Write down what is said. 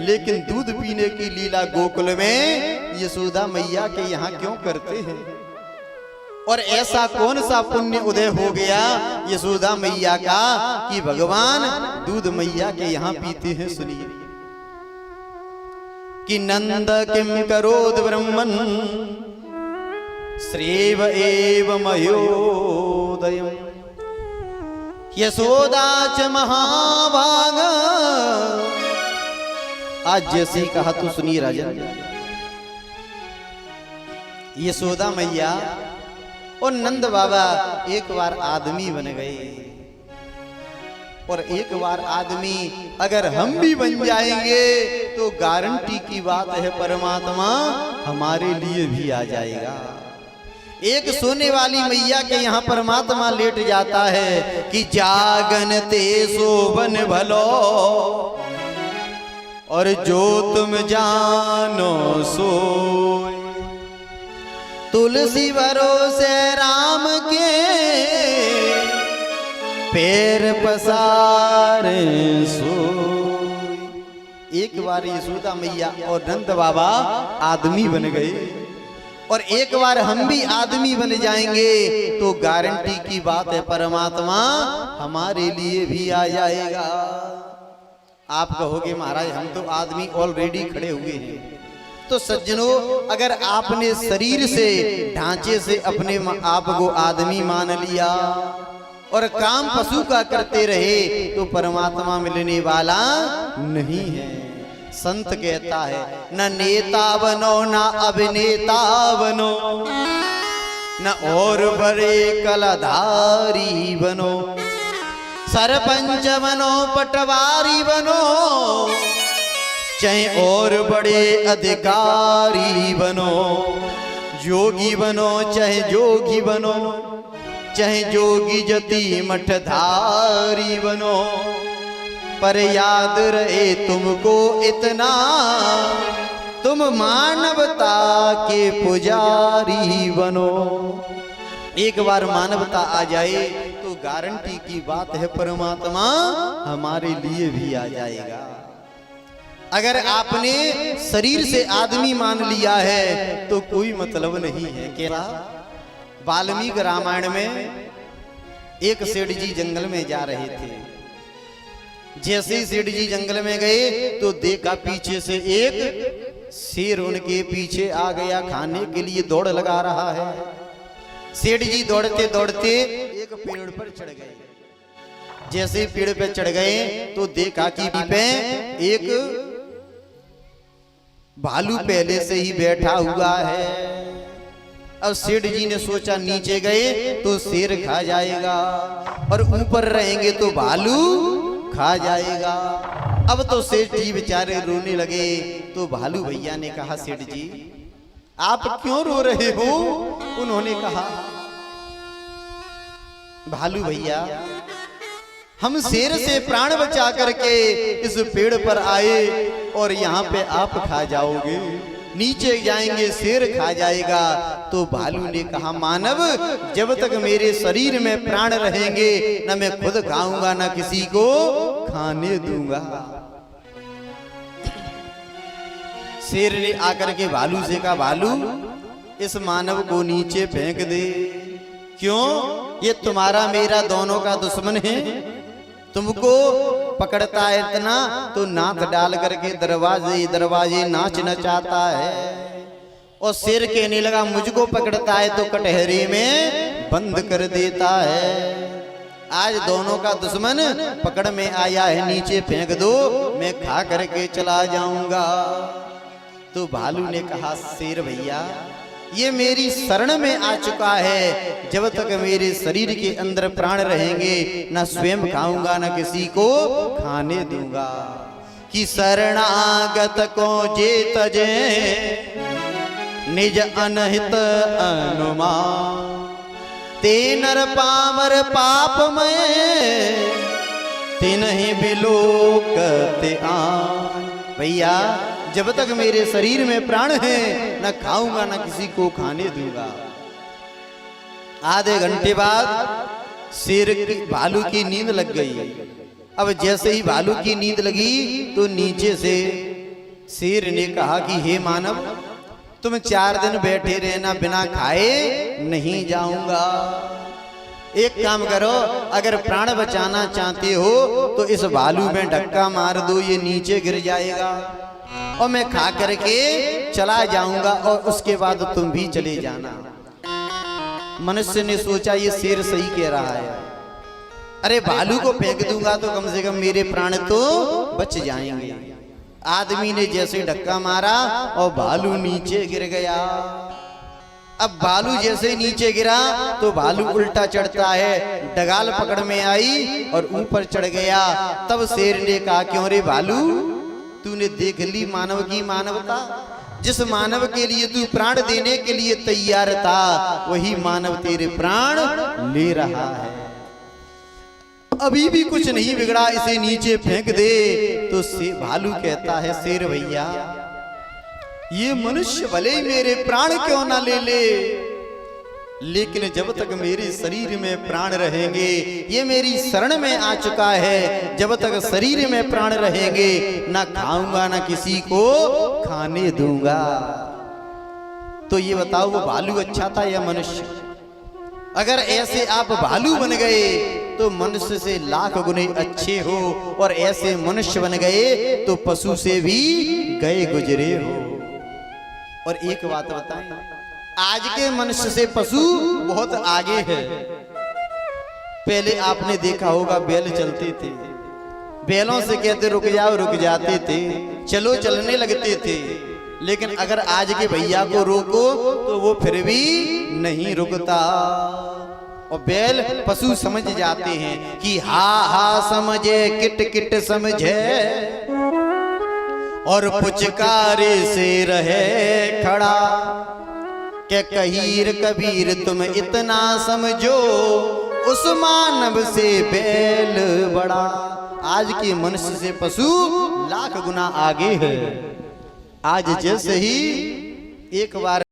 लेकिन दूध पीने की लीला गोकुल में यशोदा मैया के यहाँ क्यों करते हैं? और ऐसा कौन सा पुण्य उदय हो गया यशोदा मैया का कि भगवान दूध मैया के यहाँ पीते हैं? सुनिए कि नंद किम करोद ब्रह्मन श्रेव एव मयोदयम यशोदा च महाभाग। आज जैसे ही कहा तो सुनिए राजन, यशोदा मैया और नंद बाबा एक बार आदमी बन गए, और एक बार आदमी अगर हम भी बन जाएंगे तो गारंटी की बात है परमात्मा हमारे लिए भी आ जाएगा। एक सोने वाली मैया के यहाँ परमात्मा लेट जाता है कि जागन ते सोबन भलो और जो तुम जानो सो। तुलसी भरोसे राम के पैर पसारे सो। एक बार यशोदा मैया और नंद बाबा आदमी बन गए, और एक बार हम भी आदमी बन जाएंगे तो गारंटी की बात है परमात्मा हमारे लिए भी आ जाएगा। आप कहोगे महाराज हम तो आदमी ऑलरेडी खड़े हुए हैं। तो सज्जनों, अगर आपने शरीर से ढांचे से अपने आप को आदमी मान लिया और काम पशु का करते रहे तो परमात्मा मिलने वाला नहीं है। संत कहता है न नेता बनो न अभिनेता बनो, न और बड़े कलाधारी बनो, सरपंच बनो पटवारी बनो, चाहे और बड़े अधिकारी बनो, योगी बनो चाहे जोगी बनो, चाहे जोगी जति मठधारी बनो, पर याद रहे तुमको इतना तुम मानवता के पुजारी बनो। एक बार मानवता आ जाए तो गारंटी की बात है परमात्मा हमारे लिए भी आ जाएगा। अगर आपने शरीर से आदमी मान लिया है तो कोई मतलब नहीं है। क्या वाल्मीकि रामायण में एक सेठ जी जंगल में जा रहे थे। जैसे ही सेठ जी जंगल में गए तो देखा पीछे से एक शेर उनके पीछे आ गया, खाने के लिए दौड़ लगा रहा है। सेठ जी दौड़ते दौड़ते एक पेड़ पर चढ़ गए। जैसे ही पेड़ पे चढ़ गए तो देखा कि पे एक भालू पहले से ही बैठा हुआ है। अब सेठ जी ने सोचा नीचे गए तो शेर खा जाएगा और ऊपर रहेंगे तो भालू खा जाएगा। अब तो सेठ जी बेचारे रोने लगे। तो भालू भैया ने कहा सेठ जी आप क्यों रो रहे हो? उन्होंने कहा भालू भैया हम शेर से प्राण बचा करके इस पेड़ पर आए और यहाँ पे आप खा जाओगे, नीचे जाएंगे शेर खा जाएगा। तो भालू ने कहा मानव जब तक मेरे शरीर में प्राण रहेंगे न मैं खुद खाऊंगा न किसी को खाने दूंगा। शेर ने आकर के भालू से कहा भालू इस मानव को नीचे फेंक दे। क्यों? ये तुम्हारा मेरा दोनों का दुश्मन है। तुमको पकड़ता है इतना तो नाक डाल करके दरवाजे दरवाजे नाच नचाता है। और शेर कहने लगा मुझको पकड़ता है तो कटहरे में बंद कर देता है। आज दोनों का दुश्मन पकड़ में आया है, नीचे फेंक दो मैं खा करके चला जाऊंगा। तो भालू ने कहा शेर भैया ये मेरी शरण में आ चुका है, जब तक मेरे शरीर के अंदर प्राण रहेंगे न स्वयं खाऊंगा न किसी को खाने दूंगा। कि शरणागत को जे तजे निज अनहित अनुमान, ते नर पामर पापमय तिन्हि बिलोकते आन। भैया जब तक मेरे शरीर में प्राण है न खाऊंगा न किसी को खाने दूंगा। आधे घंटे बाद शेर की भालू की नींद लग गई। अब जैसे ही भालू की नींद लगी तो नीचे से शेर ने कहा कि हे मानव, तुम 4 दिन बैठे रहना, बिना खाए नहीं जाऊंगा। एक काम करो, अगर प्राण बचाना चाहते हो तो इस भालू में धक्का मार दो, ये नीचे गिर जाएगा और मैं खा करके चला जाऊंगा और उसके बाद तुम भी चले जाना। मनुष्य ने सोचा ये शेर सही कह रहा है, अरे भालू को फेंक दूंगा तो कम से कम मेरे प्राण तो बच जाएंगे। आदमी ने जैसे धक्का मारा और भालू नीचे गिर गया। अब भालू जैसे नीचे गिरा तो भालू उल्टा चढ़ता है, डगाल पकड़ में आई और ऊपर चढ़ गया। तब शेर ने कहा, क्यों रे भालू, तूने देख ली मानव की मानवता? जिस मानव के लिए तू प्राण देने के लिए तैयार था, वही मानव तेरे प्राण ले रहा है। अभी भी कुछ नहीं बिगड़ा, इसे नीचे फेंक दे। तो भालू कहता है, शेर भैया, ये मनुष्य भले ही मेरे प्राण क्यों ना ले ले, लेकिन जब तक मेरे शरीर में प्राण रहेंगे, ये मेरी शरण में आ चुका है, जब तक शरीर में प्राण रहेंगे ना खाऊंगा ना किसी को खाने दूंगा। तो ये बताओ, वो भालू अच्छा था या मनुष्य? अगर ऐसे आप भालू बन गए तो मनुष्य से लाख गुने अच्छे हो, और ऐसे मनुष्य बन गए तो पशु से भी गए गुजरे हो। और एक बात बताएं, आज के मनुष्य से पशु बहुत आगे है। पहले आपने देखा होगा, बैल चलते थे, बैलों से कहते रुक जाओ, रुक जाते थे, चलो चलने लगते थे। लेकिन अगर आज के भैया को रोको तो वो फिर भी नहीं रुकता। और बैल पशु समझ जाते हैं कि हा हा समझे, किट किट समझे, और पुचकारे से रहे खड़ा, के कहीर कबीर तुम इतना समझो, उस मानव से बैल बड़ा। आज के मनुष्य से पशु लाख गुना आगे है। आज जैसे ही एक बार